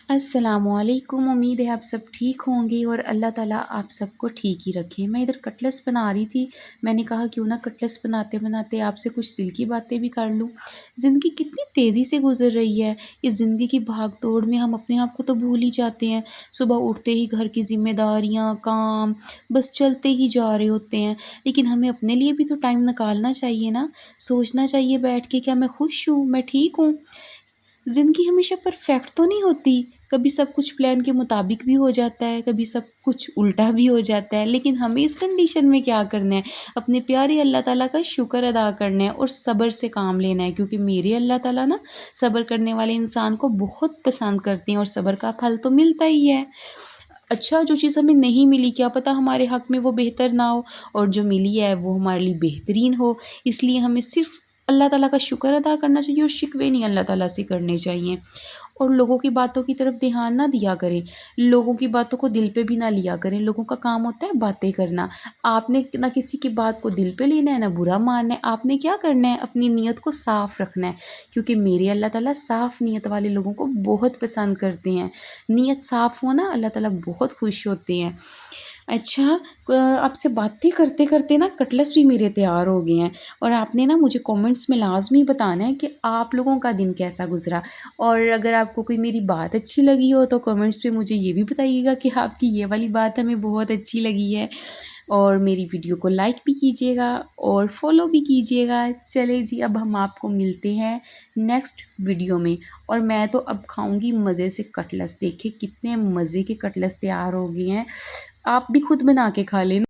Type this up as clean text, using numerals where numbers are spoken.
السلام علیکم، امید ہے آپ سب ٹھیک ہوں گے اور اللہ تعالیٰ آپ سب کو ٹھیک ہی رکھے۔ میں ادھر کٹلس بنا رہی تھی، میں نے کہا کیوں نہ کٹلس بناتے بناتے آپ سے کچھ دل کی باتیں بھی کر لوں۔ زندگی کتنی تیزی سے گزر رہی ہے، اس زندگی کی بھاگ دوڑ میں ہم اپنے آپ کو تو بھول ہی جاتے ہیں۔ صبح اٹھتے ہی گھر کی ذمہ داریاں، کام بس چلتے ہی جا رہے ہوتے ہیں، لیکن ہمیں اپنے لیے بھی تو ٹائم نکالنا چاہیے نا، سوچنا چاہیے بیٹھ کے کیا میں خوش ہوں، میں ٹھیک ہوں۔ زندگی ہمیشہ پرفیکٹ تو نہیں ہوتی، کبھی سب کچھ پلان کے مطابق بھی ہو جاتا ہے، کبھی سب کچھ الٹا بھی ہو جاتا ہے، لیکن ہمیں اس کنڈیشن میں کیا کرنا ہے، اپنے پیارے اللہ تعالیٰ کا شکر ادا کرنا ہے اور صبر سے کام لینا ہے، کیونکہ میرے اللہ تعالیٰ نا صبر کرنے والے انسان کو بہت پسند کرتے ہیں اور صبر کا پھل تو ملتا ہی ہے۔ اچھا، جو چیز ہمیں نہیں ملی کیا پتہ ہمارے حق میں وہ بہتر نہ ہو، اور جو ملی ہے وہ ہمارے لیے بہترین ہو، اس لیے ہمیں صرف اللہ تعالیٰ کا شکر ادا کرنا چاہیے اور شکوے نہیں اللہ تعالیٰ سے کرنے چاہیے، اور لوگوں کی باتوں کی طرف دھیان نہ دیا کریں، لوگوں کی باتوں کو دل پہ بھی نہ لیا کریں۔ لوگوں کا کام ہوتا ہے باتیں کرنا، آپ نے نہ کسی کی بات کو دل پہ لینا ہے نہ برا ماننا ہے، آپ نے کیا کرنا ہے، اپنی نیت کو صاف رکھنا ہے، کیونکہ میرے اللہ تعالیٰ صاف نیت والے لوگوں کو بہت پسند کرتے ہیں۔ نیت صاف ہونا اللہ تعالیٰ بہت خوش ہوتے ہیں۔ اچھا، آپ سے باتیں کرتے کرتے نا کٹلس بھی میرے تیار ہو گئے ہیں، اور آپ نے نا مجھے کومنٹس میں لازمی بتانا ہے کہ آپ لوگوں کا دن کیسا گزرا، اور اگر آپ کو کوئی میری بات اچھی لگی ہو تو کومنٹس پہ مجھے یہ بھی بتائیے گا کہ آپ کی یہ والی بات ہمیں بہت اچھی لگی ہے، اور میری ویڈیو کو لائک بھی کیجیے گا اور فالو بھی کیجیے گا۔ چلے جی، اب ہم آپ کو ملتے ہیں نیکسٹ ویڈیو میں، اور میں تو اب کھاؤں گی مزے سے کٹلس، دیکھیں کتنے مزے کے کٹلس تیار ہو گئے ہیں، آپ بھی خود بنا کے کھا لینا۔